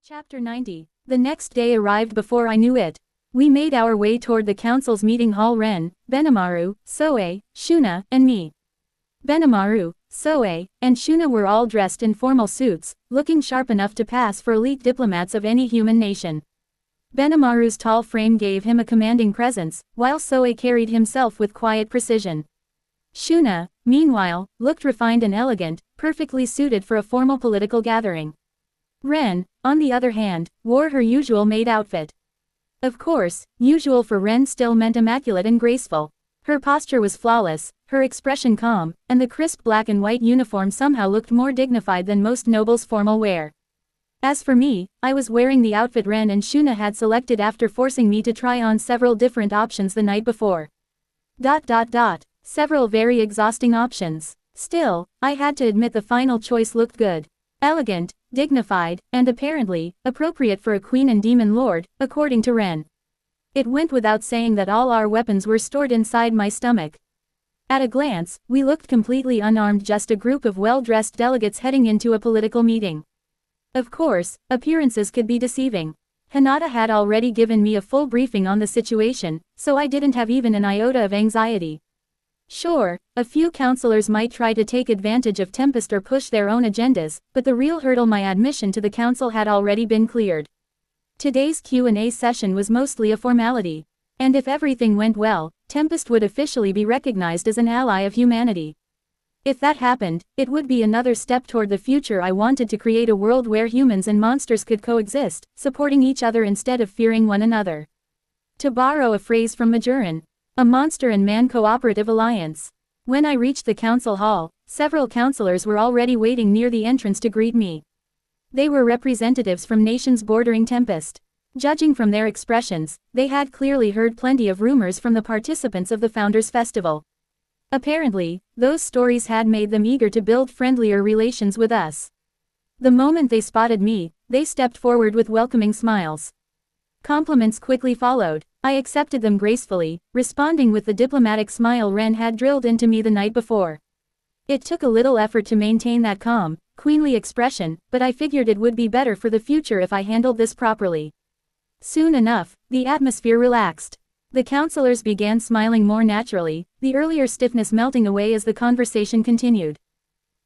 Chapter 90. The next day arrived before I knew it. We made our way toward the council's meeting hall. Ren, Benimaru, Soe, Shuna, and me. Benimaru, Soe, and Shuna were all dressed in formal suits, looking sharp enough to pass for elite diplomats of any human nation. Benimaru's tall frame gave him a commanding presence, while Soe carried himself with quiet precision. Shuna, meanwhile, looked refined and elegant, perfectly suited for a formal political gathering. Ren, on the other hand, wore her usual maid outfit. Of course, usual for Ren still meant immaculate and graceful. Her posture was flawless, her expression calm, and the crisp black and white uniform somehow looked more dignified than most nobles' formal wear. As for me, I was wearing the outfit Ren and Shuna had selected after forcing me to try on several different options the night before. Several very exhausting options. Still, I had to admit the final choice looked good. Elegant, dignified, and apparently, appropriate for a queen and demon lord, according to Ren. It went without saying that all our weapons were stored inside my stomach. At a glance, we looked completely unarmed, just a group of well-dressed delegates heading into a political meeting. Of course, appearances could be deceiving. Hinata had already given me a full briefing on the situation, so I didn't have even an iota of anxiety. Sure, a few counselors might try to take advantage of Tempest or push their own agendas, but the real hurdle, my admission to the council, had already been cleared. Today's Q&A session was mostly a formality. And if everything went well, Tempest would officially be recognized as an ally of humanity. If that happened, it would be another step toward the future I wanted, to create a world where humans and monsters could coexist, supporting each other instead of fearing one another. To borrow a phrase from Majoran, a monster and man cooperative alliance. When I reached the council hall, several counselors were already waiting near the entrance to greet me. They were representatives from nations bordering Tempest. Judging from their expressions, they had clearly heard plenty of rumors from the participants of the Founders Festival. Apparently, those stories had made them eager to build friendlier relations with us. The moment they spotted me, they stepped forward with welcoming smiles. Compliments quickly followed. I accepted them gracefully, responding with the diplomatic smile Ren had drilled into me the night before. It took a little effort to maintain that calm, queenly expression, but I figured it would be better for the future if I handled this properly. Soon enough, the atmosphere relaxed. The counselors began smiling more naturally, the earlier stiffness melting away as the conversation continued.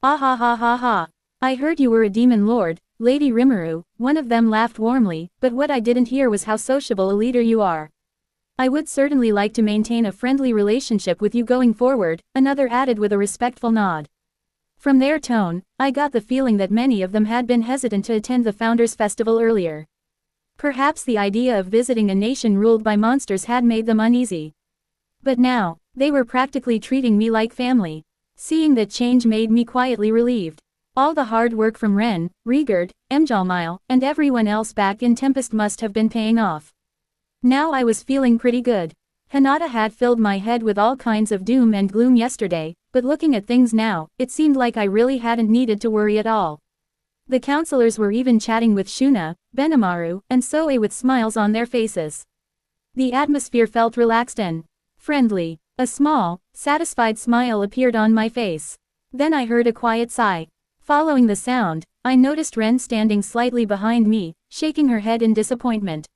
Ah ha ha ha ha. I heard you were a demon lord, Lady Rimuru. One of them laughed warmly, but what I didn't hear was how sociable a leader you are. I would certainly like to maintain a friendly relationship with you going forward, another added with a respectful nod. From their tone, I got the feeling that many of them had been hesitant to attend the Founders Festival earlier. Perhaps the idea of visiting a nation ruled by monsters had made them uneasy. But now, they were practically treating me like family. Seeing that change made me quietly relieved. All the hard work from Ren, Rigard, Mjalmile, and everyone else back in Tempest must have been paying off. Now I was feeling pretty good. Hinata had filled my head with all kinds of doom and gloom yesterday, but looking at things now, it seemed like I really hadn't needed to worry at all. The counselors were even chatting with Shuna, Benimaru, and Soe with smiles on their faces. The atmosphere felt relaxed and friendly. A small, satisfied smile appeared on my face. Then I heard a quiet sigh. Following the sound, I noticed Ren standing slightly behind me, shaking her head in disappointment.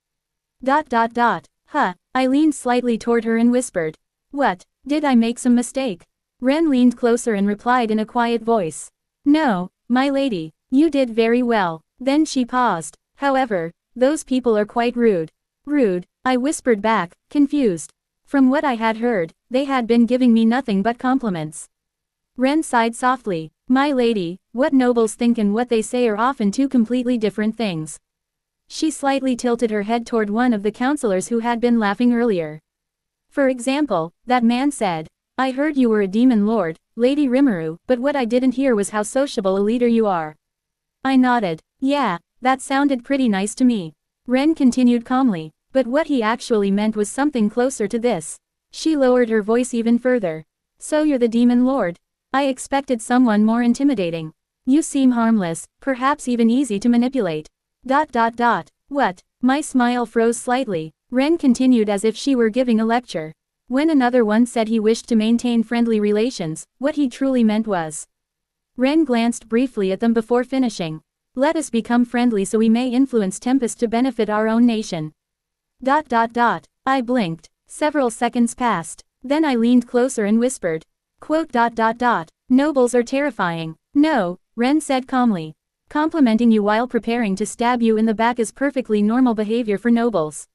Huh, I leaned slightly toward her and whispered. What, did I make some mistake? Ren leaned closer and replied in a quiet voice. No, my lady, you did very well. Then she paused. However, those people are quite rude. Rude, I whispered back, confused. From what I had heard, they had been giving me nothing but compliments. Ren sighed softly. My lady, what nobles think and what they say are often two completely different things. She slightly tilted her head toward one of the counselors who had been laughing earlier. For example, that man said, I heard you were a demon lord, Lady Rimuru, but what I didn't hear was how sociable a leader you are. I nodded. Yeah, that sounded pretty nice to me. Ren continued calmly, but what he actually meant was something closer to this. She lowered her voice even further. So you're the demon lord? I expected someone more intimidating. You seem harmless, perhaps even easy to manipulate. What? My smile froze slightly. Ren continued as if she were giving a lecture. When another one said he wished to maintain friendly relations, what he truly meant was. Ren glanced briefly at them before finishing. Let us become friendly so we may influence Tempest to benefit our own nation. ... I blinked. Several seconds passed. Then I leaned closer and whispered. Quote. Nobles are terrifying. No, Ren said calmly. Complimenting you while preparing to stab you in the back is perfectly normal behavior for nobles.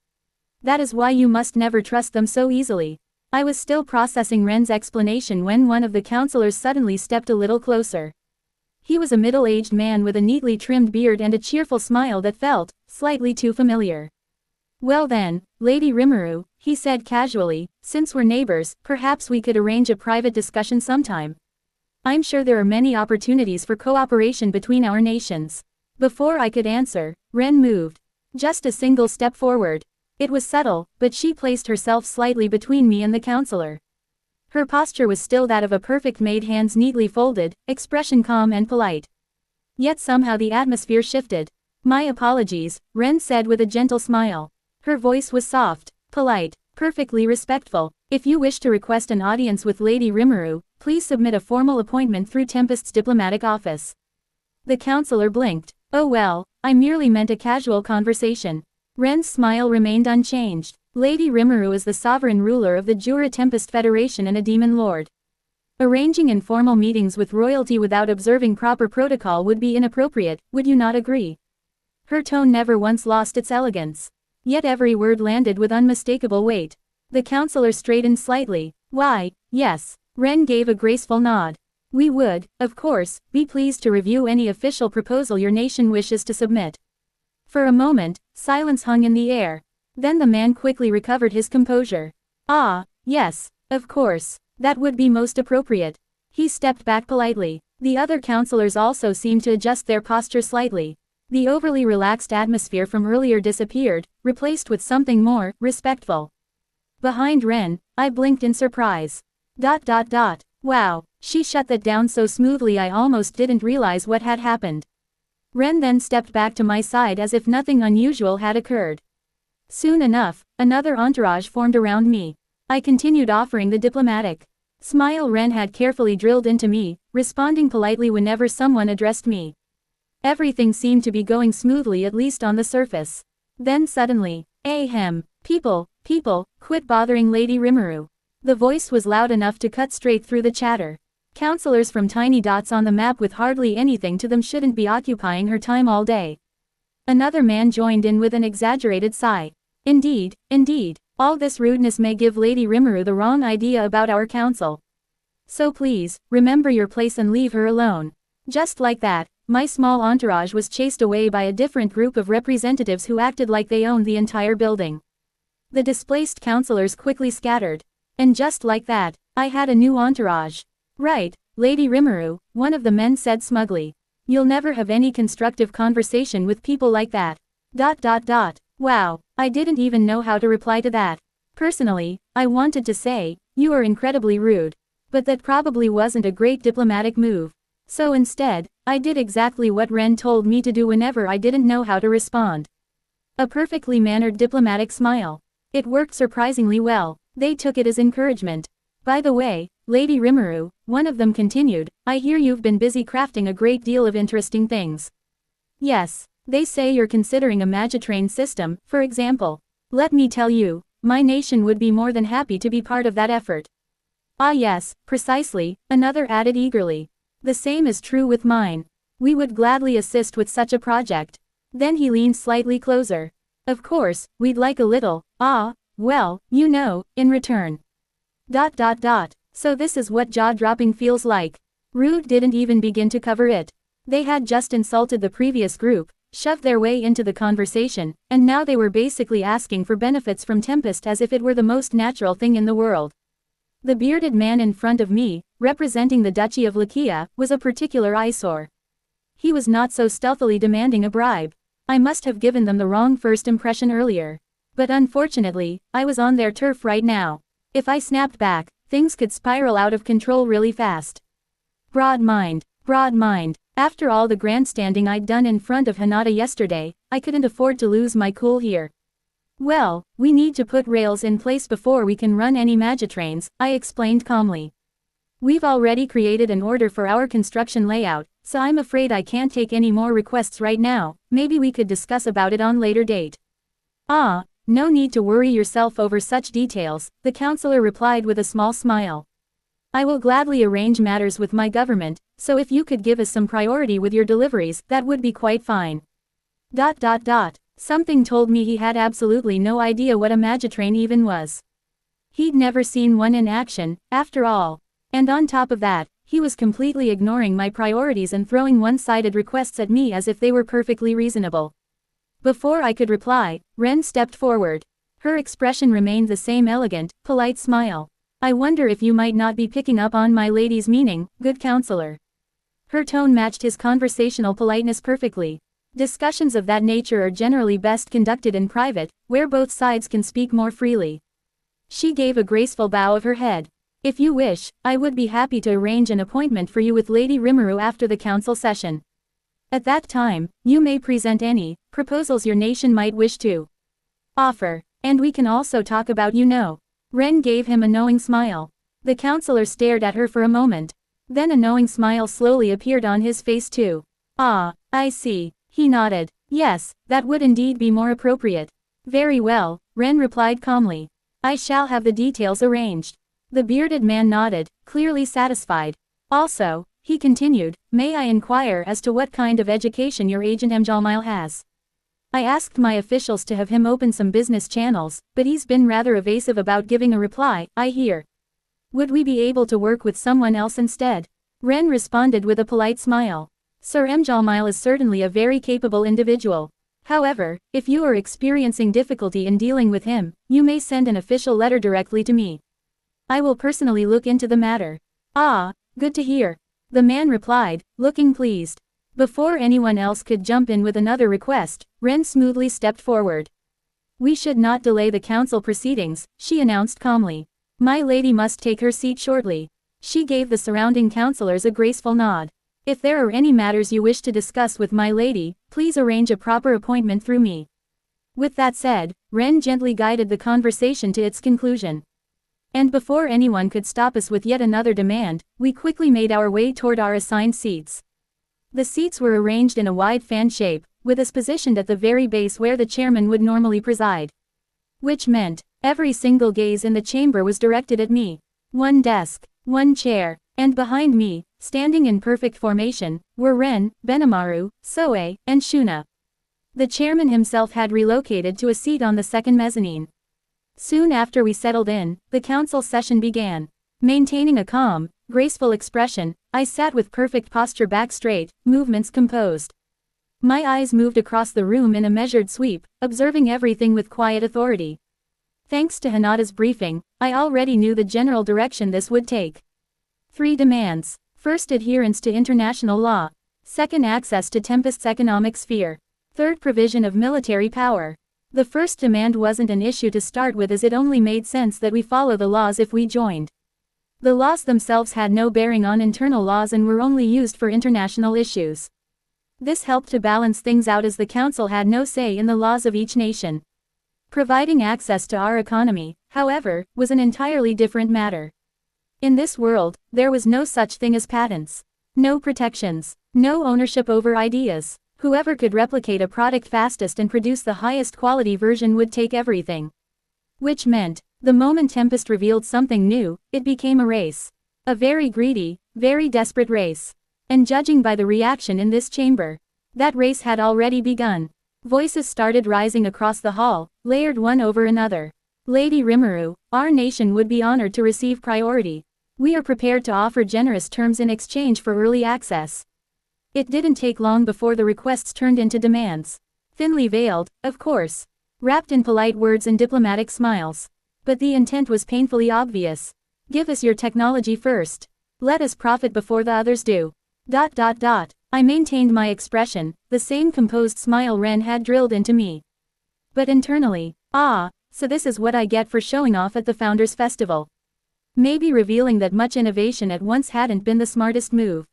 That is why you must never trust them so easily. I was still processing Ren's explanation when one of the counselors suddenly stepped a little closer. He was a middle-aged man with a neatly trimmed beard and a cheerful smile that felt slightly too familiar. Well then, Lady Rimuru, he said casually, since we're neighbors, perhaps we could arrange a private discussion sometime. I'm sure there are many opportunities for cooperation between our nations. Before I could answer, Ren moved. Just a single step forward. It was subtle, but she placed herself slightly between me and the counselor. Her posture was still that of a perfect maid, hands neatly folded, expression calm and polite. Yet somehow the atmosphere shifted. My apologies, Ren said with a gentle smile. Her voice was soft, polite, perfectly respectful. If you wish to request an audience with Lady Rimuru, please submit a formal appointment through Tempest's diplomatic office. The counselor blinked. Oh well, I merely meant a casual conversation. Ren's smile remained unchanged. Lady Rimuru is the sovereign ruler of the Jura Tempest Federation and a demon lord. Arranging informal meetings with royalty without observing proper protocol would be inappropriate, would you not agree? Her tone never once lost its elegance. Yet every word landed with unmistakable weight. The counselor straightened slightly. Why, yes. Ren gave a graceful nod. We would, of course, be pleased to review any official proposal your nation wishes to submit. For a moment, silence hung in the air. Then the man quickly recovered his composure. Ah, yes, of course, that would be most appropriate. He stepped back politely. The other counselors also seemed to adjust their posture slightly. The overly relaxed atmosphere from earlier disappeared, replaced with something more respectful. Behind Ren, I blinked in surprise. Wow, she shut that down so smoothly I almost didn't realize what had happened. Ren then stepped back to my side as if nothing unusual had occurred. Soon enough, another entourage formed around me. I continued offering the diplomatic smile Ren had carefully drilled into me, responding politely whenever someone addressed me. Everything seemed to be going smoothly, at least on the surface. Then suddenly, ahem, people, quit bothering Lady Rimuru. The voice was loud enough to cut straight through the chatter. Counselors from tiny dots on the map with hardly anything to them shouldn't be occupying her time all day. Another man joined in with an exaggerated sigh. Indeed, all this rudeness may give Lady Rimuru the wrong idea about our council. So please, remember your place and leave her alone. Just like that, my small entourage was chased away by a different group of representatives who acted like they owned the entire building. The displaced counselors quickly scattered. And just like that, I had a new entourage. Right, Lady Rimuru, one of the men said smugly. You'll never have any constructive conversation with people like that. Wow, I didn't even know how to reply to that. Personally, I wanted to say, you are incredibly rude. But that probably wasn't a great diplomatic move. So instead, I did exactly what Ren told me to do whenever I didn't know how to respond. A perfectly mannered diplomatic smile. It worked surprisingly well. They took it as encouragement. By the way, Lady Rimuru, one of them continued, I hear you've been busy crafting a great deal of interesting things. Yes, they say you're considering a Magitrain system, for example. Let me tell you, my nation would be more than happy to be part of that effort. Ah yes, precisely, another added eagerly. The same is true with mine. We would gladly assist with such a project. Then he leaned slightly closer. Of course, we'd like a little, well, you know, in return. So this is what jaw-dropping feels like. Rude didn't even begin to cover it. They had just insulted the previous group, shoved their way into the conversation, and now they were basically asking for benefits from Tempest as if it were the most natural thing in the world. The bearded man in front of me, representing the Duchy of Lakia, was a particular eyesore. He was not so stealthily demanding a bribe. I must have given them the wrong first impression earlier. But unfortunately, I was on their turf right now. If I snapped back, things could spiral out of control really fast. Broad mind. After all the grandstanding I'd done in front of Hinata yesterday, I couldn't afford to lose my cool here. Well, we need to put rails in place before we can run any Magitrains, I explained calmly. We've already created an order for our construction layout, so I'm afraid I can't take any more requests right now. Maybe we could discuss about it on later date. Ah, no need to worry yourself over such details, the counselor replied with a small smile. I will gladly arrange matters with my government, so if you could give us some priority with your deliveries, that would be quite fine. Something told me he had absolutely no idea what a Magitrain even was. He'd never seen one in action, after all. And on top of that, he was completely ignoring my priorities and throwing one-sided requests at me as if they were perfectly reasonable. Before I could reply, Ren stepped forward. Her expression remained the same elegant, polite smile. I wonder if you might not be picking up on my lady's meaning, good counselor. Her tone matched his conversational politeness perfectly. Discussions of that nature are generally best conducted in private, where both sides can speak more freely. She gave a graceful bow of her head. If you wish, I would be happy to arrange an appointment for you with Lady Rimuru after the council session. At that time, you may present any proposals your nation might wish to offer, and we can also talk about Ren gave him a knowing smile. The counselor stared at her for a moment. Then a knowing smile slowly appeared on his face too. Ah, I see. He nodded. Yes, that would indeed be more appropriate. Very well, Ren replied calmly. I shall have the details arranged. The bearded man nodded, clearly satisfied. Also, he continued, may I inquire as to what kind of education your agent Mjalmile has? I asked my officials to have him open some business channels, but he's been rather evasive about giving a reply, I hear. Would we be able to work with someone else instead? Ren responded with a polite smile. Sir Mjalmile is certainly a very capable individual. However, if you are experiencing difficulty in dealing with him, you may send an official letter directly to me. I will personally look into the matter. Ah, good to hear. The man replied, looking pleased. Before anyone else could jump in with another request, Ren smoothly stepped forward. We should not delay the council proceedings, she announced calmly. My lady must take her seat shortly. She gave the surrounding counselors a graceful nod. If there are any matters you wish to discuss with my lady, please arrange a proper appointment through me. With that said, Ren gently guided the conversation to its conclusion. And before anyone could stop us with yet another demand, we quickly made our way toward our assigned seats. The seats were arranged in a wide fan shape, with us positioned at the very base where the chairman would normally preside. Which meant, every single gaze in the chamber was directed at me. One desk, one chair, and behind me, standing in perfect formation, were Ren, Benimaru, Soe, and Shuna. The chairman himself had relocated to a seat on the second mezzanine. Soon after we settled in, the council session began. Maintaining a calm, graceful expression, I sat with perfect posture back straight, movements composed. My eyes moved across the room in a measured sweep, observing everything with quiet authority. Thanks to Hinata's briefing, I already knew the general direction this would take. 3 demands. First, adherence to international law. Second, access to Tempest's economic sphere. Third, provision of military power. The first demand wasn't an issue to start with, as it only made sense that we follow the laws if we joined. The laws themselves had no bearing on internal laws and were only used for international issues. This helped to balance things out, as the council had no say in the laws of each nation. Providing access to our economy, however, was an entirely different matter. In this world, there was no such thing as patents. No protections. No ownership over ideas. Whoever could replicate a product fastest and produce the highest quality version would take everything. Which meant, the moment Tempest revealed something new, it became a race. A very greedy, very desperate race. And judging by the reaction in this chamber, that race had already begun. Voices started rising across the hall, layered one over another. Lady Rimuru, our nation would be honored to receive priority. We are prepared to offer generous terms in exchange for early access. It didn't take long before the requests turned into demands. Thinly veiled, of course. Wrapped in polite words and diplomatic smiles. But the intent was painfully obvious. Give us your technology first. Let us profit before the others do. I maintained my expression, the same composed smile Ren had drilled into me. But internally, so this is what I get for showing off at the Founders Festival. Maybe revealing that much innovation at once hadn't been the smartest move.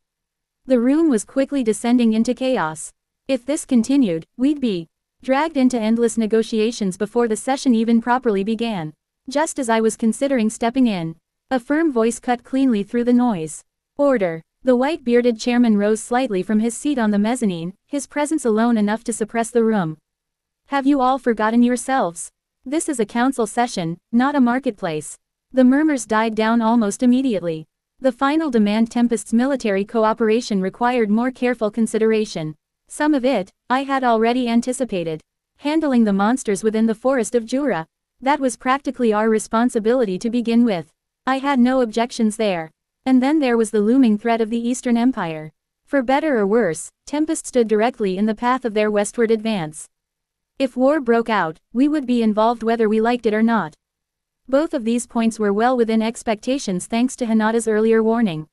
The room was quickly descending into chaos. If this continued, we'd be dragged into endless negotiations before the session even properly began. Just as I was considering stepping in, a firm voice cut cleanly through the noise. Order. The white-bearded chairman rose slightly from his seat on the mezzanine, his presence alone enough to suppress the room. Have you all forgotten yourselves? This is a council session, not a marketplace. The murmurs died down almost immediately. The final demand, Tempest's military cooperation, required more careful consideration. Some of it, I had already anticipated. Handling the monsters within the forest of Jura. That was practically our responsibility to begin with. I had no objections there. And then there was the looming threat of the Eastern Empire. For better or worse, Tempest stood directly in the path of their westward advance. If war broke out, we would be involved whether we liked it or not. Both of these points were well within expectations thanks to Hinata's earlier warning.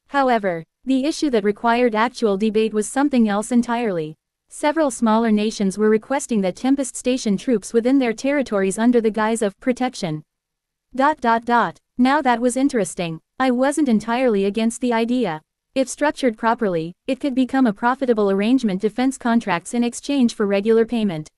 However, the issue that required actual debate was something else entirely. Several smaller nations were requesting that Tempest station troops within their territories under the guise of protection. Now that was interesting. I wasn't entirely against the idea. If structured properly, it could become a profitable arrangement, defense contracts in exchange for regular payment.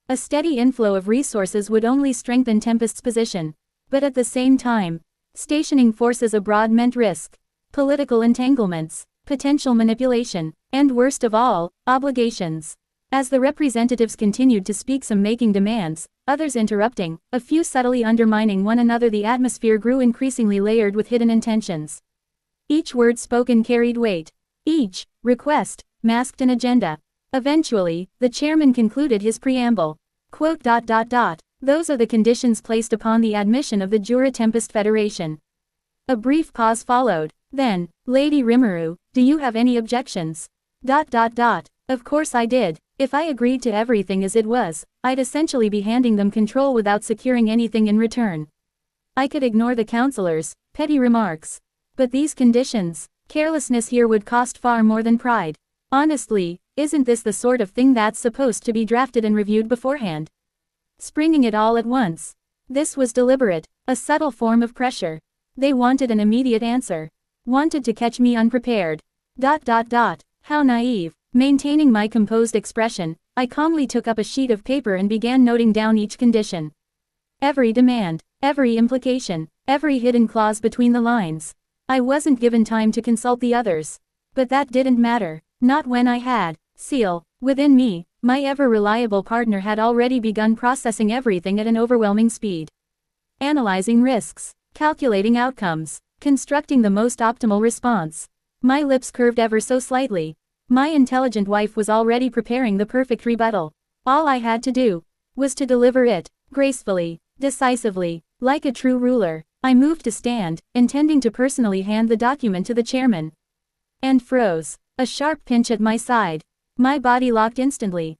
A steady inflow of resources would only strengthen Tempest's position. But at the same time, stationing forces abroad meant risk, political entanglements, potential manipulation, and worst of all, obligations. As the representatives continued to speak, some making demands, others interrupting, a few subtly undermining one another, the atmosphere grew increasingly layered with hidden intentions. Each word spoken carried weight. Each request masked an agenda. Eventually, the chairman concluded his preamble. Quote, "Those are the conditions placed upon the admission of the Jura Tempest Federation." A brief pause followed. Then, Lady Rimuru, do you have any objections? Of course I did. If I agreed to everything as it was, I'd essentially be handing them control without securing anything in return. I could ignore the counselors' petty remarks. But these conditions, carelessness here would cost far more than pride. Honestly, isn't this the sort of thing that's supposed to be drafted and reviewed beforehand? Springing it all at once. This was deliberate, a subtle form of pressure. They wanted an immediate answer. Wanted to catch me unprepared. How naive. Maintaining my composed expression, I calmly took up a sheet of paper and began noting down each condition. Every demand, every implication, every hidden clause between the lines. I wasn't given time to consult the others. But that didn't matter. Not when I had Seal within me. My ever-reliable partner had already begun processing everything at an overwhelming speed. Analyzing risks, calculating outcomes, constructing the most optimal response. My lips curved ever so slightly. My intelligent wife was already preparing the perfect rebuttal. All I had to do was to deliver it, gracefully, decisively, like a true ruler. I moved to stand, intending to personally hand the document to the chairman. And froze. A sharp pinch at my side. My body locked instantly.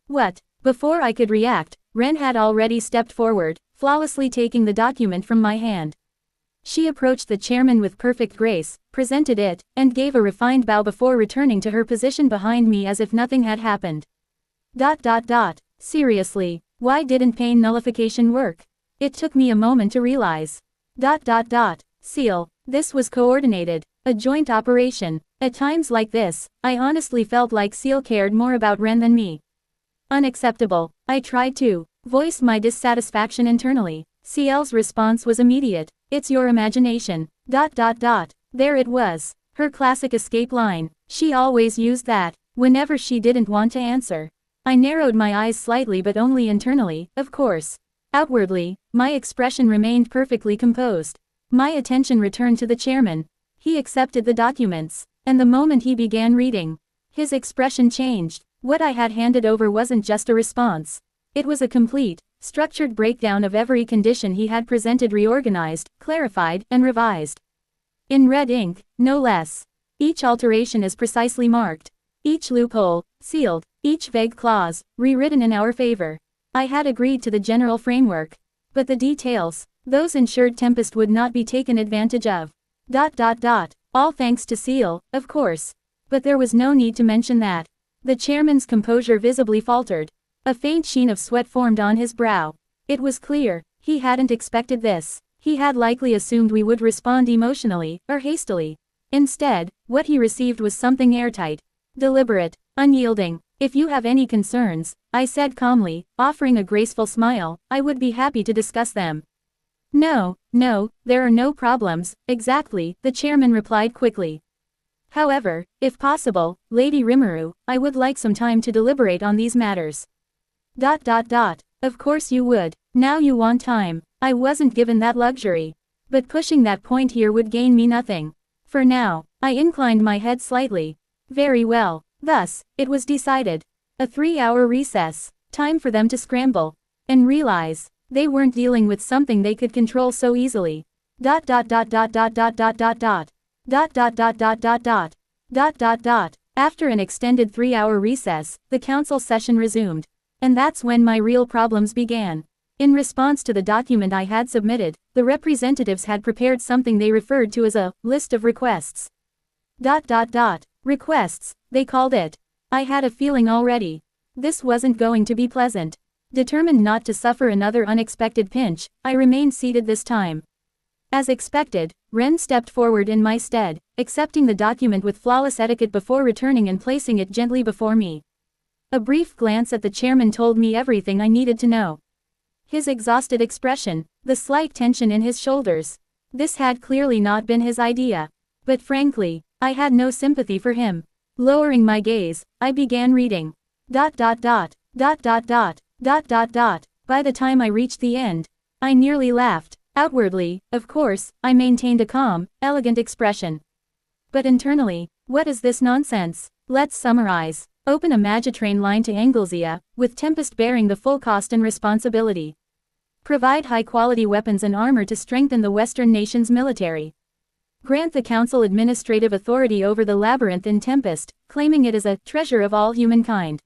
What? Before I could react, Ren had already stepped forward, flawlessly taking the document from my hand. She approached the chairman with perfect grace, presented it, and gave a refined bow before returning to her position behind me as if nothing had happened. Seriously, why didn't pain nullification work? It took me a moment to realize. Seal, this was coordinated, a joint operation. At times like this, I honestly felt like Seal cared more about Ren than me. Unacceptable. I tried to voice my dissatisfaction internally. Ciel's response was immediate. It's your imagination. There it was. Her classic escape line. She always used that, whenever she didn't want to answer. I narrowed my eyes slightly, but only internally, of course. Outwardly, my expression remained perfectly composed. My attention returned to the chairman. He accepted the documents, and the moment he began reading, his expression changed. What I had handed over wasn't just a response. It was a complete, structured breakdown of every condition he had presented, reorganized, clarified, and revised. In red ink, no less. Each alteration is precisely marked. Each loophole, sealed. Each vague clause, rewritten in our favor. I had agreed to the general framework. But the details, those ensured Tempest would not be taken advantage of. All thanks to Seal, of course. But there was no need to mention that. The chairman's composure visibly faltered. A faint sheen of sweat formed on his brow. It was clear, he hadn't expected this. He had likely assumed we would respond emotionally, or hastily. Instead, what he received was something airtight. Deliberate, unyielding. If you have any concerns, I said calmly, offering a graceful smile, I would be happy to discuss them. No, there are no problems, exactly, the chairman replied quickly. However, if possible, Lady Rimuru, I would like some time to deliberate on these matters. Of course you would. Now you want time. I wasn't given that luxury. But pushing that point here would gain me nothing. For now, I inclined my head slightly. Very well. Thus, it was decided. A 3-hour recess. Time for them to scramble. And realize, they weren't dealing with something they could control so easily. After an extended 3-hour recess, the council session resumed. And that's when my real problems began. In response to the document I had submitted, the representatives had prepared something they referred to as a list of requests. Requests, they called it. I had a feeling already. This wasn't going to be pleasant. Determined not to suffer another unexpected pinch, I remained seated this time. As expected, Ren stepped forward in my stead, accepting the document with flawless etiquette before returning and placing it gently before me. A brief glance at the chairman told me everything I needed to know. His exhausted expression, the slight tension in his shoulders. This had clearly not been his idea. But frankly, I had no sympathy for him. Lowering my gaze, I began reading. By the time I reached the end, I nearly laughed. Outwardly, of course, I maintained a calm, elegant expression. But internally, what is this nonsense? Let's summarize. Open a Magitrain line to Anglesea, with Tempest bearing the full cost and responsibility. Provide high-quality weapons and armor to strengthen the Western nation's military. Grant the Council administrative authority over the labyrinth in Tempest, claiming it as a treasure of all humankind.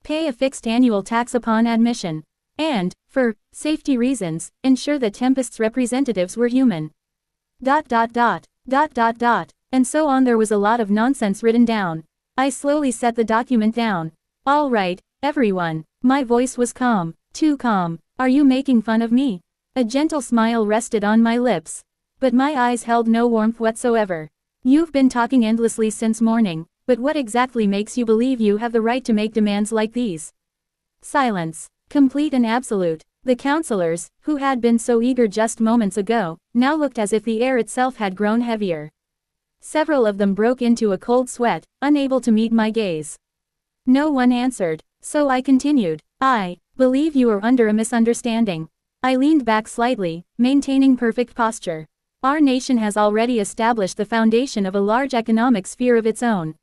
Pay a fixed annual tax upon admission. And, for safety reasons, ensure that Tempest's representatives were human. And so on. There was a lot of nonsense written down. I slowly set the document down. All right, everyone. My voice was calm. Too calm. Are you making fun of me? A gentle smile rested on my lips. But my eyes held no warmth whatsoever. You've been talking endlessly since morning, but what exactly makes you believe you have the right to make demands like these? Silence. Complete and absolute. The councillors, who had been so eager just moments ago, now looked as if the air itself had grown heavier. Several of them broke into a cold sweat, unable to meet my gaze. No one answered, so I continued. I believe you are under a misunderstanding. I leaned back slightly, maintaining perfect posture. Our nation has already established the foundation of a large economic sphere of its own.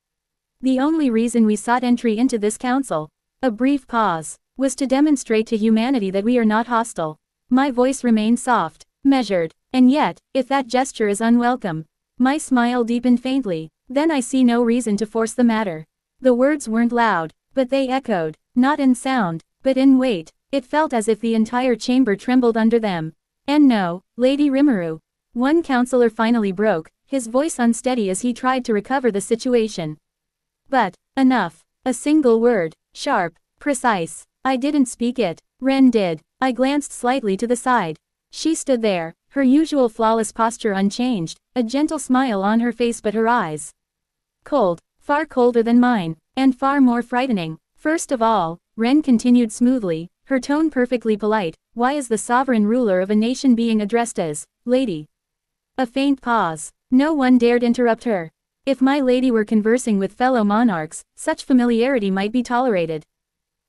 The only reason we sought entry into this council, a brief pause, was to demonstrate to humanity that we are not hostile. My voice remained soft, measured, and yet, if that gesture is unwelcome, my smile deepened faintly, then I see no reason to force the matter. The words weren't loud, but they echoed, not in sound, but in weight. It felt as if the entire chamber trembled under them. And no, Lady Rimuru. One councillor finally broke, his voice unsteady as he tried to recover the situation. But, enough. A single word, sharp, precise. I didn't speak it. Ren did. I glanced slightly to the side. She stood there, her usual flawless posture unchanged, a gentle smile on her face but her eyes. Cold, far colder than mine, and far more frightening. First of all, Ren continued smoothly, her tone perfectly polite, why is the sovereign ruler of a nation being addressed as, lady? A faint pause. No one dared interrupt her. If my lady were conversing with fellow monarchs, such familiarity might be tolerated.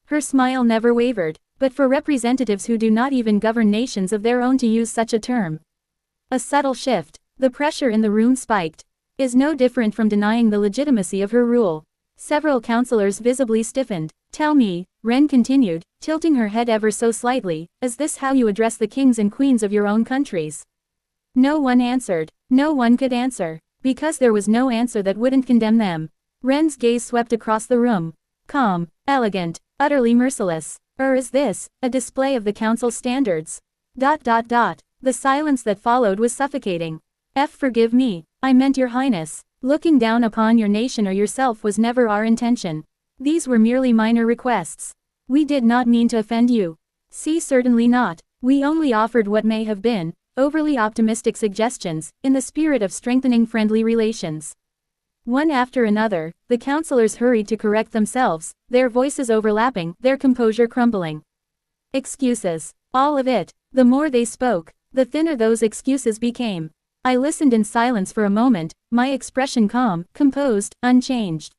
Her smile never wavered, but for representatives who do not even govern nations of their own to use such a term. A subtle shift, the pressure in the room spiked, is no different from denying the legitimacy of her rule. Several councillors visibly stiffened. Tell me, Ren continued, tilting her head ever so slightly, is this how you address the kings and queens of your own countries? No one answered. No one could answer, because there was no answer that wouldn't condemn them. Ren's gaze swept across the room. Calm, elegant, utterly merciless. Is this a display of the council's standards? The silence that followed was suffocating. Forgive me, I meant your highness. Looking down upon your nation or yourself was never our intention. These were merely minor requests. We did not mean to offend you. Certainly not. We only offered what may have been overly optimistic suggestions, in the spirit of strengthening friendly relations. One after another, the councillors hurried to correct themselves, their voices overlapping, their composure crumbling. Excuses. All of it. The more they spoke, the thinner those excuses became. I listened in silence for a moment, my expression calm, composed, unchanged.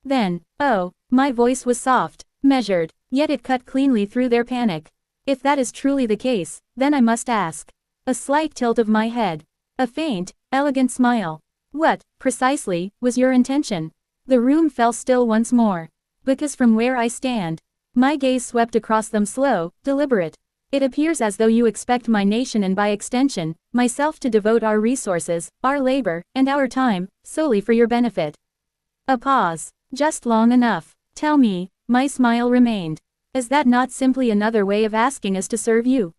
Then, oh, my voice was soft, measured, yet it cut cleanly through their panic. If that is truly the case, then I must ask. A slight tilt of my head. A faint, elegant smile. What, precisely, was your intention? The room fell still once more. Because from where I stand, my gaze swept across them slow, deliberate. It appears as though you expect my nation and by extension, myself to devote our resources, our labor, and our time, solely for your benefit. A pause. Just long enough. Tell me, my smile remained. Is that not simply another way of asking us to serve you?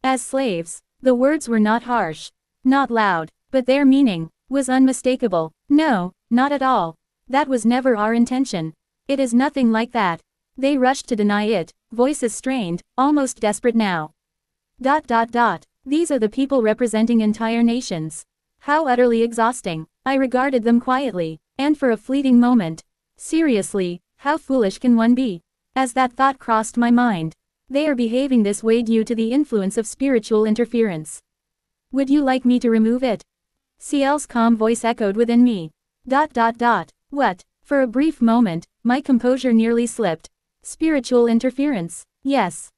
As slaves. The words were not harsh. Not loud. But their meaning was unmistakable. No, not at all. That was never our intention. It is nothing like that. They rushed to deny it, voices strained, almost desperate now. These are the people representing entire nations. How utterly exhausting. I regarded them quietly, and for a fleeting moment. Seriously, how foolish can one be? As that thought crossed my mind. They are behaving this way due to the influence of spiritual interference. Would you like me to remove it? Ciel's calm voice echoed within me. What? For a brief moment, my composure nearly slipped. Spiritual interference? Yes.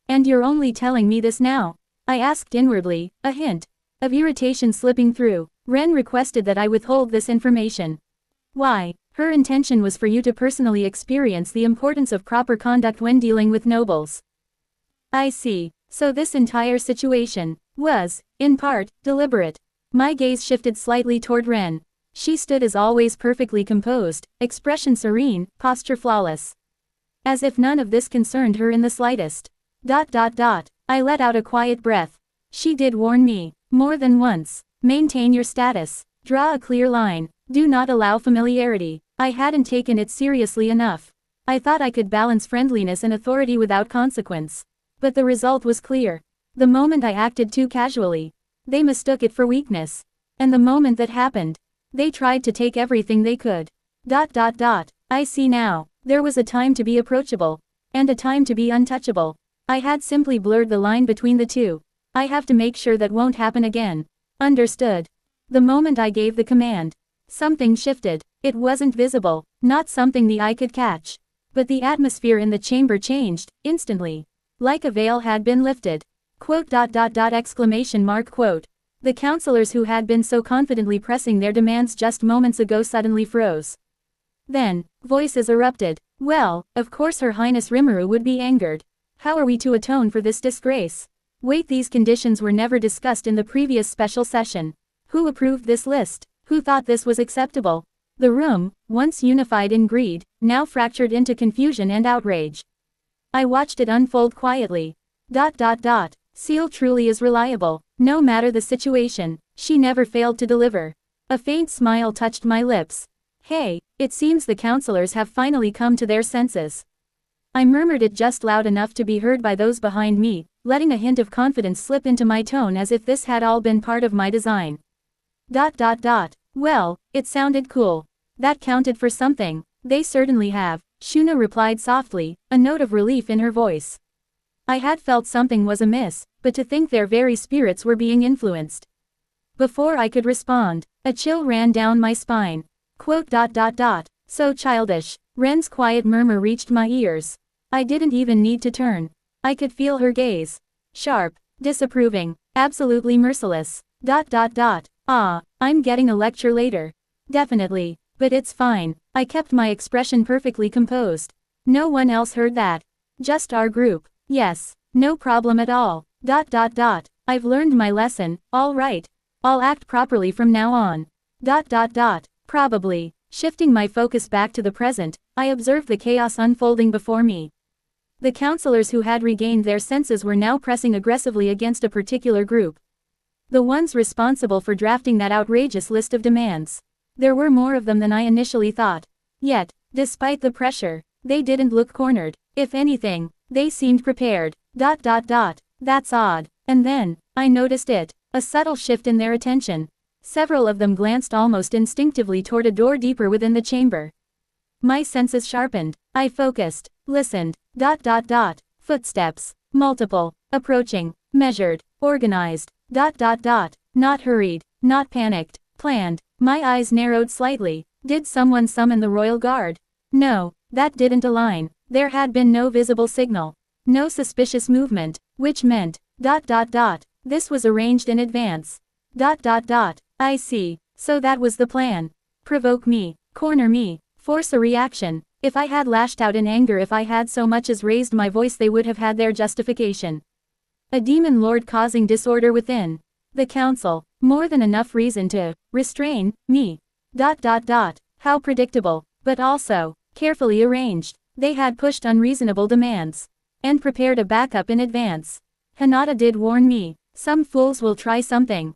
And you're only telling me this now? I asked inwardly, a hint of irritation slipping through. Ren requested that I withhold this information. Why? Her intention was for you to personally experience the importance of proper conduct when dealing with nobles. I see. So this entire situation was, in part, deliberate. My gaze shifted slightly toward Ren. She stood as always perfectly composed, expression serene, posture flawless. As if none of this concerned her in the slightest. I let out a quiet breath. She did warn me, more than once. Maintain your status. Draw a clear line. Do not allow familiarity. I hadn't taken it seriously enough. I thought I could balance friendliness and authority without consequence. But the result was clear. The moment I acted too casually, they mistook it for weakness. And the moment that happened, they tried to take everything they could. I see now. There was a time to be approachable. And a time to be untouchable. I had simply blurred the line between the two. I have to make sure that won't happen again. Understood. The moment I gave the command, something shifted. It wasn't visible, not something the eye could catch. But the atmosphere in the chamber changed, instantly. Like a veil had been lifted. Exclamation mark. The counselors who had been so confidently pressing their demands just moments ago suddenly froze. Then, voices erupted. Well, of course Her Highness Rimuru would be angered. How are we to atone for this disgrace? Wait, these conditions were never discussed in the previous special session. Who approved this list? Who thought this was acceptable? The room, once unified in greed, now fractured into confusion and outrage. I watched it unfold quietly. Ciel truly is reliable. No matter the situation, she never failed to deliver. A faint smile touched my lips. Hey, it seems the counselors have finally come to their senses. I murmured it just loud enough to be heard by those behind me, letting a hint of confidence slip into my tone as if this had all been part of my design. Well, it sounded cool. That counted for something. They certainly have, Shuna replied softly, a note of relief in her voice. I had felt something was amiss, but to think their very spirits were being influenced. Before I could respond, a chill ran down my spine. So childish. Ren's quiet murmur reached my ears. I didn't even need to turn. I could feel her gaze. Sharp, disapproving, absolutely merciless. I'm getting a lecture later. Definitely, but it's fine. I kept my expression perfectly composed. No one else heard that. Just our group. Yes, no problem at all. I've learned my lesson, all right. I'll act properly from now on. Probably. Shifting my focus back to the present, I observed the chaos unfolding before me. The counselors who had regained their senses were now pressing aggressively against a particular group. The ones responsible for drafting that outrageous list of demands. There were more of them than I initially thought. Yet, despite the pressure, they didn't look cornered. If anything, they seemed prepared. That's odd. And then, I noticed it. A subtle shift in their attention. Several of them glanced almost instinctively toward a door deeper within the chamber. My senses sharpened. I focused, listened. Footsteps. Multiple. Approaching. Measured. Organized. Not hurried. Not panicked. Planned. My eyes narrowed slightly. Did someone summon the royal guard? No, that didn't align. There had been no visible signal. No suspicious movement, which meant, this was arranged in advance. I see, so that was the plan. Provoke me, corner me, force a reaction. If I had lashed out in anger, if I had so much as raised my voice, they would have had their justification. A demon lord causing disorder within. The council, more than enough reason to restrain me. How predictable, but also carefully arranged. They had pushed unreasonable demands and prepared a backup in advance. Hinata did warn me, some fools will try something.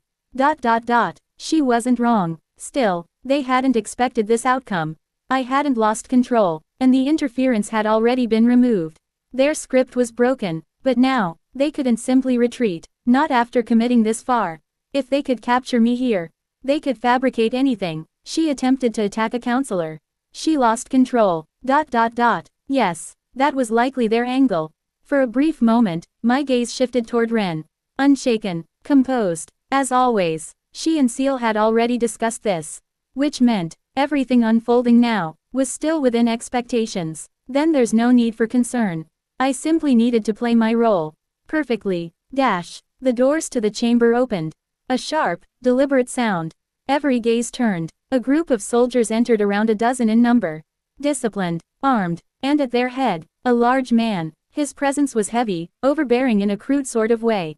She wasn't wrong. Still, they hadn't expected this outcome. I hadn't lost control, and the interference had already been removed. Their script was broken, but now, they couldn't simply retreat, not after committing this far. If they could capture me here, they could fabricate anything. She attempted to attack a counselor. She lost control. Yes, that was likely their angle. For a brief moment, my gaze shifted toward Ren. Unshaken, composed, as always. She and Seal had already discussed this. Which meant, everything unfolding now, was still within expectations. Then there's no need for concern. I simply needed to play my role. Perfectly. The doors to the chamber opened. A sharp, deliberate sound. Every gaze turned. A group of soldiers entered, around a dozen in number. Disciplined, armed, and at their head, a large man. His presence was heavy, overbearing in a crude sort of way.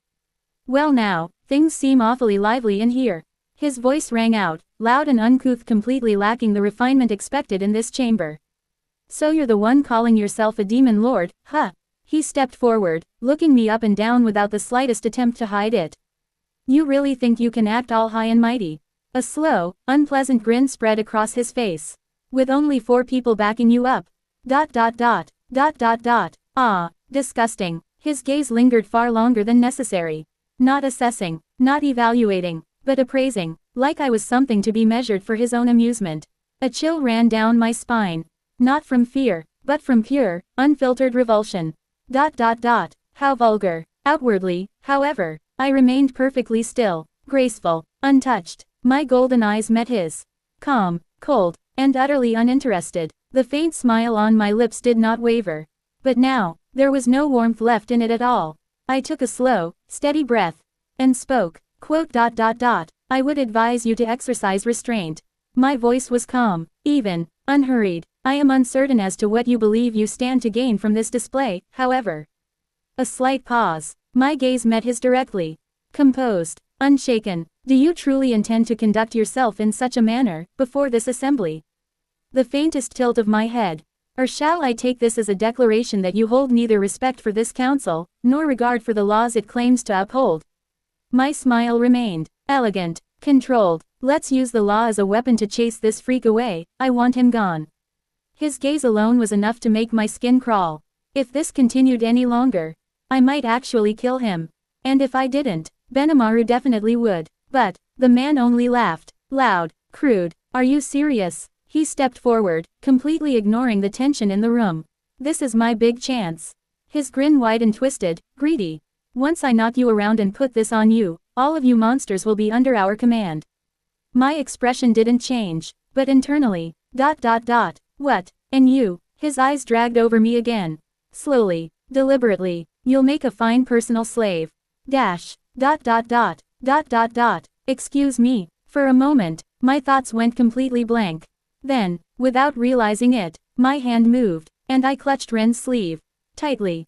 Well now, things seem awfully lively in here. His voice rang out, loud and uncouth, completely lacking the refinement expected in this chamber. So you're the one calling yourself a demon lord, huh? He stepped forward, looking me up and down without the slightest attempt to hide it. You really think you can act all high and mighty? A slow, unpleasant grin spread across his face. With only 4 people backing you up. Ah, disgusting. His gaze lingered far longer than necessary. Not assessing, not evaluating, but appraising, like I was something to be measured for his own amusement. A chill ran down my spine. Not from fear, but from pure, unfiltered revulsion. How vulgar. Outwardly, however, I remained perfectly still, graceful, untouched. My golden eyes met his. Calm, cold, and utterly uninterested. The faint smile on my lips did not waver. But now, there was no warmth left in it at all. I took a slow, steady breath, and spoke, I would advise you to exercise restraint. My voice was calm, even, unhurried. I am uncertain as to what you believe you stand to gain from this display, however. A slight pause. My gaze met his directly. Composed, unshaken. Do you truly intend to conduct yourself in such a manner, before this assembly? The faintest tilt of my head. Or shall I take this as a declaration that you hold neither respect for this council, nor regard for the laws it claims to uphold? My smile remained. Elegant. Controlled. Let's use the law as a weapon to chase this freak away. I want him gone. His gaze alone was enough to make my skin crawl. If this continued any longer, I might actually kill him. And if I didn't, Benimaru definitely would. But, the man only laughed. Loud, crude. Are you serious? He stepped forward, completely ignoring the tension in the room. This is my big chance. His grin wide and twisted, greedy. Once I knock you around and put this on you, all of you monsters will be under our command. My expression didn't change, but internally, What? And you? His eyes dragged over me again. Slowly, deliberately, you'll make a fine personal slave. Excuse me. For a moment, my thoughts went completely blank. Then, without realizing it, my hand moved, and I clutched Ren's sleeve. Tightly.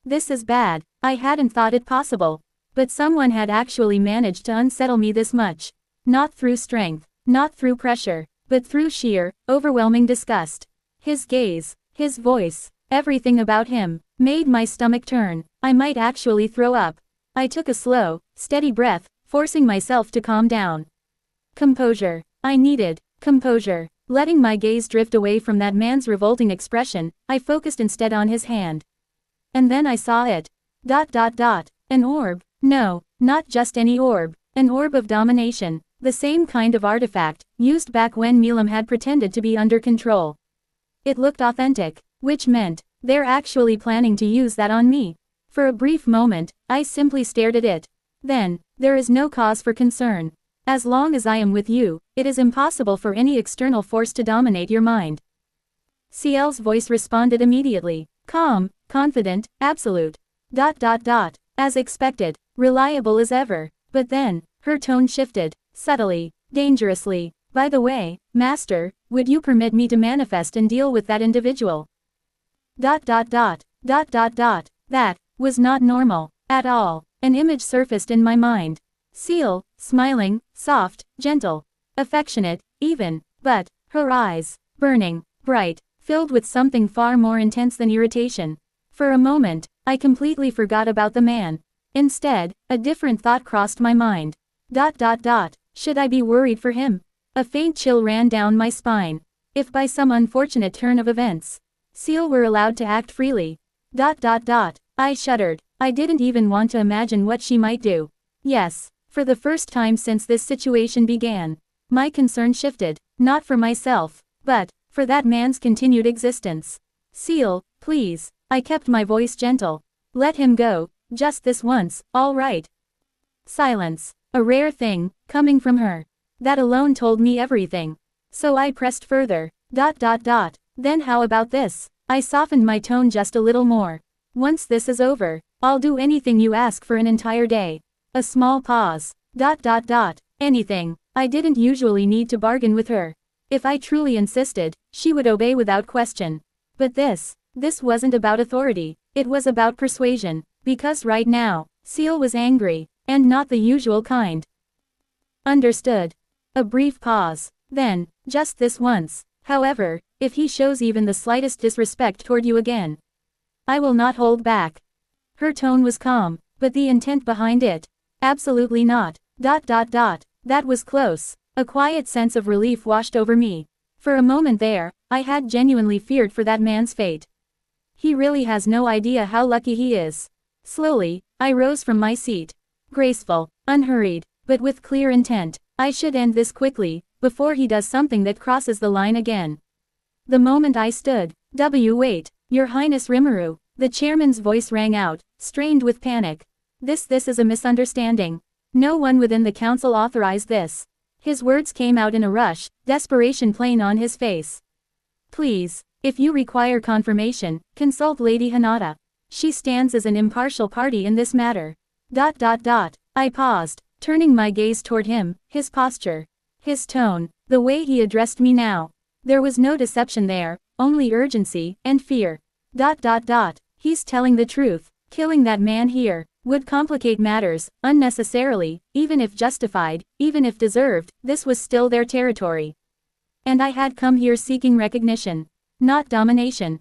This is bad. I hadn't thought it possible. But someone had actually managed to unsettle me this much. Not through strength, not through pressure, but through sheer, overwhelming disgust. His gaze, his voice, everything about him, made my stomach turn. I might actually throw up. I took a slow, steady breath, forcing myself to calm down. Composure. I needed composure. Letting my gaze drift away from that man's revolting expression, I focused instead on his hand. And then I saw it. An orb. No, not just any orb. An orb of domination. The same kind of artifact, used back when Milam had pretended to be under control. It looked authentic, which meant, they're actually planning to use that on me. For a brief moment, I simply stared at it. Then, there is no cause for concern. As long as I am with you, it is impossible for any external force to dominate your mind. Ciel's voice responded immediately. Calm, confident, absolute. As expected, reliable as ever. But then, her tone shifted, subtly, dangerously. By the way, Master, would you permit me to manifest and deal with that individual? That was not normal, at all. An image surfaced in my mind. Ciel, smiling, soft, gentle, affectionate, even, but, her eyes, burning, bright, filled with something far more intense than irritation. For a moment, I completely forgot about the man. Instead, a different thought crossed my mind. Should I be worried for him? A faint chill ran down my spine. If by some unfortunate turn of events, Ciel were allowed to act freely. I shuddered. I didn't even want to imagine what she might do. Yes, for the first time since this situation began, my concern shifted, not for myself, but for that man's continued existence. Ciel, please. I kept my voice gentle. Let him go, just this once, all right. Silence. A rare thing, coming from her. That alone told me everything. So I pressed further. Then how about this? I softened my tone just a little more. Once this is over, I'll do anything you ask for an entire day. A small pause. Anything. I didn't usually need to bargain with her. If I truly insisted, she would obey without question. But this wasn't about authority, it was about persuasion, because right now, Ciel was angry, and not the usual kind. Understood. A brief pause. Then, just this once. However, if he shows even the slightest disrespect toward you again, I will not hold back. Her tone was calm, but the intent behind it, absolutely not. That was close. A quiet sense of relief washed over me. For a moment there, I had genuinely feared for that man's fate. He really has no idea how lucky he is. Slowly, I rose from my seat. Graceful, unhurried, but with clear intent. I should end this quickly, before he does something that crosses the line again. The moment I stood, wait, Your Highness Rimuru, the chairman's voice rang out, strained with panic. This is a misunderstanding. No one within the council authorized this. His words came out in a rush, desperation plain on his face. Please, if you require confirmation, consult Lady Hinata. She stands as an impartial party in this matter. I paused, turning my gaze toward him, his posture, his tone, the way he addressed me now. There was no deception there, only urgency and fear. He's telling the truth. Killing that man here would complicate matters, unnecessarily, even if justified, even if deserved. This was still their territory. And I had come here seeking recognition, not domination.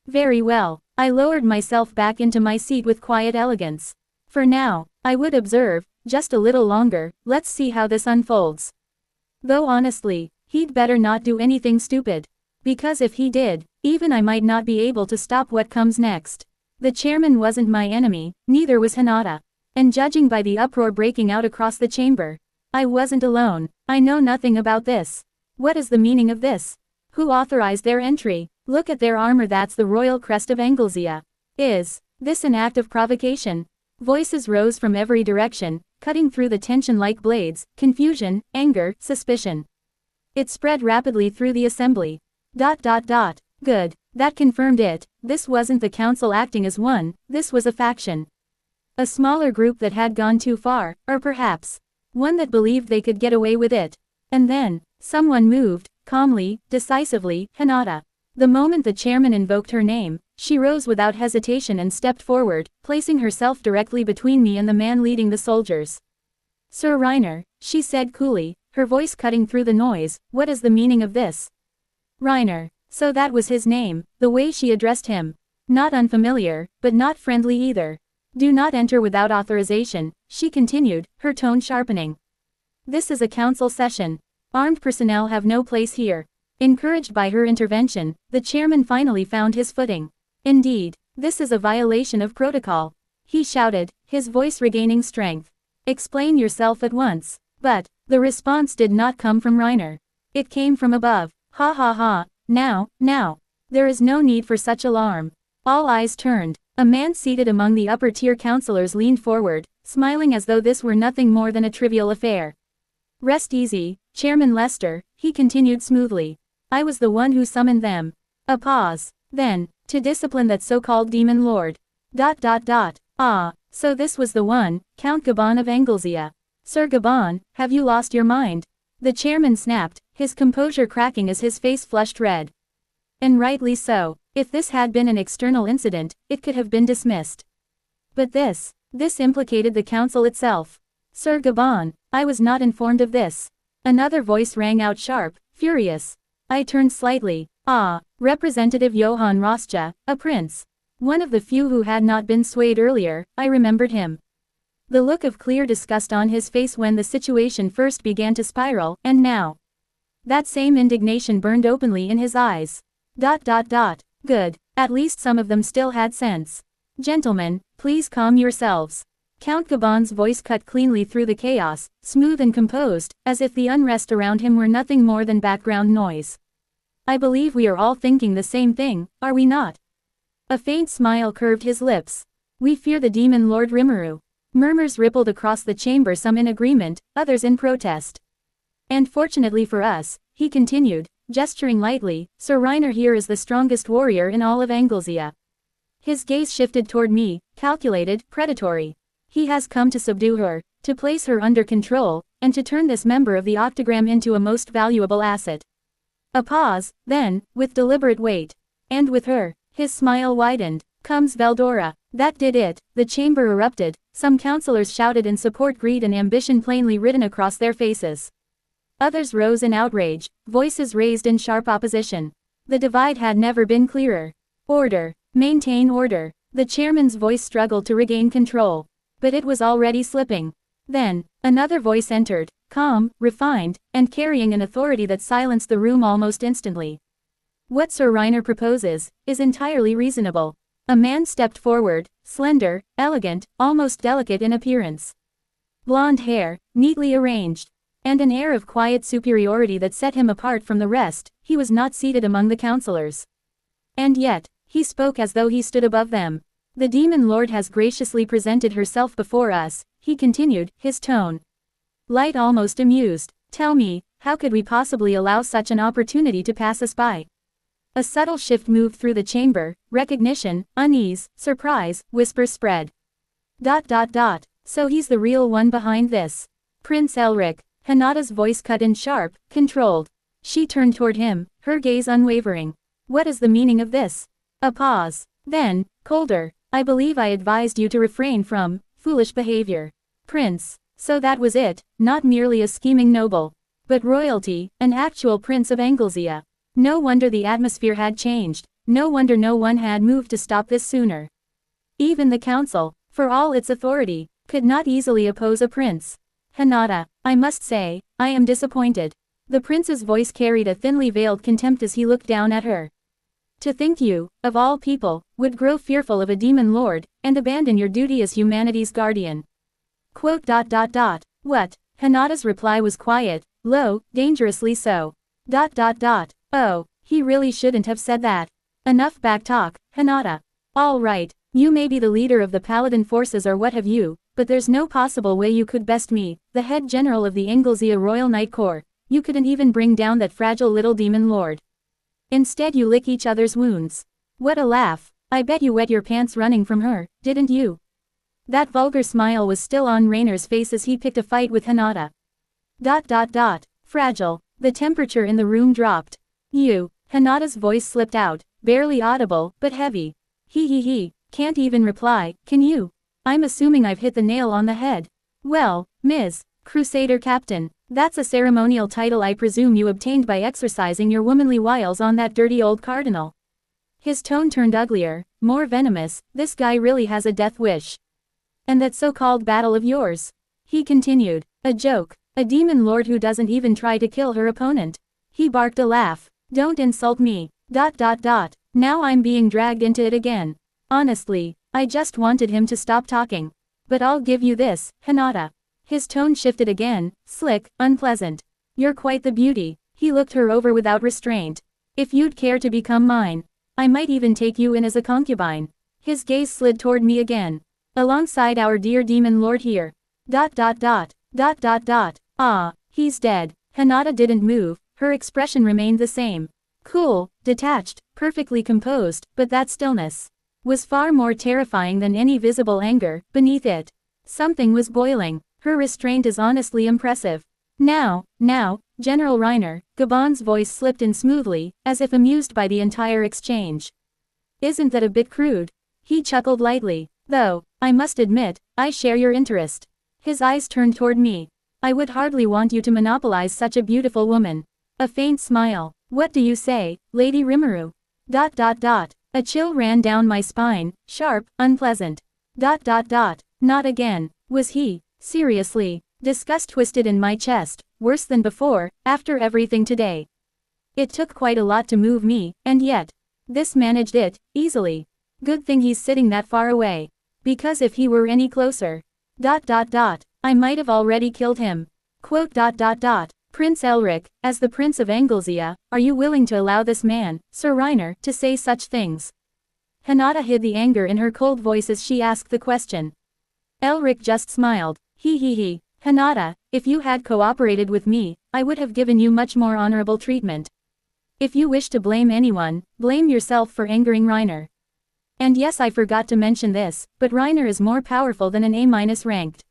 Very well. I lowered myself back into my seat with quiet elegance. For now, I would observe, just a little longer. Let's see how this unfolds. Though honestly, he'd better not do anything stupid. Because if he did, even I might not be able to stop what comes next. The chairman wasn't my enemy, neither was Hinata. And judging by the uproar breaking out across the chamber, I wasn't alone. I know nothing about this. What is the meaning of this? Who authorized their entry? Look at their armor, that's the royal crest of Anglesea. Is this an act of provocation? Voices rose from every direction, cutting through the tension like blades, confusion, anger, suspicion. It spread rapidly through the assembly. Good. That confirmed it. This wasn't the council acting as one, this was a faction. A smaller group that had gone too far, or perhaps, one that believed they could get away with it. And then, someone moved, calmly, decisively, Hinata. The moment the chairman invoked her name, she rose without hesitation and stepped forward, placing herself directly between me and the man leading the soldiers. Sir Reiner, she said coolly, her voice cutting through the noise, what is the meaning of this? Reiner. So that was his name, the way she addressed him. Not unfamiliar, but not friendly either. Do not enter without authorization, she continued, her tone sharpening. This is a council session. Armed personnel have no place here. Encouraged by her intervention, the chairman finally found his footing. Indeed, this is a violation of protocol. He shouted, his voice regaining strength. Explain yourself at once. But the response did not come from Reiner. It came from above. Ha ha ha. Now, there is no need for such alarm. All eyes turned, A man seated among the upper-tier counselors leaned forward, smiling as though this were nothing more than a trivial affair. Rest easy, Chairman Lester, he continued smoothly. I was the one who summoned them. A pause. Then, to discipline that so-called demon lord. Ah, so this was the one, Count Gabon of Anglesea. Sir Gabon, have you lost your mind? The chairman snapped, his composure cracking as his face flushed red. And rightly so. If this had been an external incident, it could have been dismissed. But this implicated the council itself. Sir Gabon, I was not informed of this. Another voice rang out sharp, furious. I turned slightly. Ah, Representative Johann Rostja, a prince. One of the few who had not been swayed earlier, I remembered him. The look of clear disgust on his face when the situation first began to spiral, and now. That same indignation burned openly in his eyes. Good, at least some of them still had sense. Gentlemen, please calm yourselves. Count Gabon's voice cut cleanly through the chaos, smooth and composed, as if the unrest around him were nothing more than background noise. I believe we are all thinking the same thing, are we not? A faint smile curved his lips. We fear the demon Lord Rimuru. Murmurs rippled across the chamber, some in agreement, others in protest. And fortunately for us, he continued, gesturing lightly, Sir Reiner here is the strongest warrior in all of Anglesea. His gaze shifted toward me, calculated, predatory. He has come to subdue her, to place her under control, and to turn this member of the Octagram into a most valuable asset. A pause, then, with deliberate weight. And with her, his smile widened, comes Veldora. That did it, the chamber erupted, some councillors shouted in support, greed and ambition plainly written across their faces. Others rose in outrage, voices raised in sharp opposition. The divide had never been clearer. Order. Maintain order. The chairman's voice struggled to regain control. But it was already slipping. Then, another voice entered, calm, refined, and carrying an authority that silenced the room almost instantly. What Sir Reiner proposes is entirely reasonable. A man stepped forward, slender, elegant, almost delicate in appearance. Blonde hair, neatly arranged. And an air of quiet superiority that set him apart from the rest. He was not seated among the councillors. And yet, he spoke as though he stood above them. The demon lord has graciously presented herself before us, he continued, his tone light, almost amused. Tell me, how could we possibly allow such an opportunity to pass us by? A subtle shift moved through the chamber, recognition, unease, surprise, whispers spread. So he's the real one behind this. Prince Elric. Hinata's voice cut in sharp, controlled. She turned toward him, her gaze unwavering. What is the meaning of this? A pause. Then, colder. I believe I advised you to refrain from foolish behavior. Prince. So that was it, not merely a scheming noble, but royalty, an actual prince of Anglesea. No wonder the atmosphere had changed, no wonder no one had moved to stop this sooner. Even the council, for all its authority, could not easily oppose a prince. Hinata, I must say, I am disappointed. The prince's voice carried a thinly veiled contempt as he looked down at her. To think you, of all people, would grow fearful of a demon lord, and abandon your duty as humanity's guardian. What? Hinata's reply was quiet, low, dangerously so. Oh, he really shouldn't have said that. Enough backtalk, Hinata. All right, you may be the leader of the paladin forces or what have you, but there's no possible way you could best me, the head general of the Anglesea Royal Knight Corps. You couldn't even bring down that fragile little demon lord. Instead you lick each other's wounds. What a laugh. I bet you wet your pants running from her, didn't you? That vulgar smile was still on Rainer's face as he picked a fight with Hinata. Fragile. The temperature in the room dropped. You. Hinata's voice slipped out, barely audible, but heavy. He. Can't even reply, can you? I'm assuming I've hit the nail on the head. Well, Ms. Crusader Captain, that's a ceremonial title I presume you obtained by exercising your womanly wiles on that dirty old cardinal. His tone turned uglier, more venomous. This guy really has a death wish. And that so-called battle of yours? He continued. A joke. A demon lord who doesn't even try to kill her opponent. He barked a laugh. Don't insult me. Now I'm being dragged into it again. Honestly, I just wanted him to stop talking. But I'll give you this, Hinata. His tone shifted again, slick, unpleasant. You're quite the beauty. He looked her over without restraint. If you'd care to become mine, I might even take you in as a concubine. His gaze slid toward me again. Alongside our dear demon lord here. Ah, he's dead. Hinata didn't move, her expression remained the same. Cool, detached, perfectly composed, but that stillness was far more terrifying than any visible anger. Beneath it, something was boiling. Her restraint is honestly impressive. Now, General Reiner, Gabon's voice slipped in smoothly, as if amused by the entire exchange. Isn't that a bit crude? He chuckled lightly. Though, I must admit, I share your interest. His eyes turned toward me. I would hardly want you to monopolize such a beautiful woman. A faint smile. What do you say, Lady Rimuru? A chill ran down my spine, sharp, unpleasant. Not again. Was he, seriously? Disgust twisted in my chest, worse than before, after everything today. It took quite a lot to move me, and yet, this managed it, easily. Good thing he's sitting that far away. Because if he were any closer, I might have already killed him. Quote. Prince Elric, as the Prince of Anglesea, are you willing to allow this man, Sir Reiner, to say such things? Hinata hid the anger in her cold voice as she asked the question. Elric just smiled. He. Hinata, if you had cooperated with me, I would have given you much more honorable treatment. If you wish to blame anyone, blame yourself for angering Reiner. And yes, I forgot to mention this, but Reiner is more powerful than an A- ranked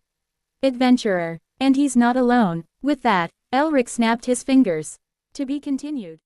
adventurer. And he's not alone. With that, Elric snapped his fingers. To be continued.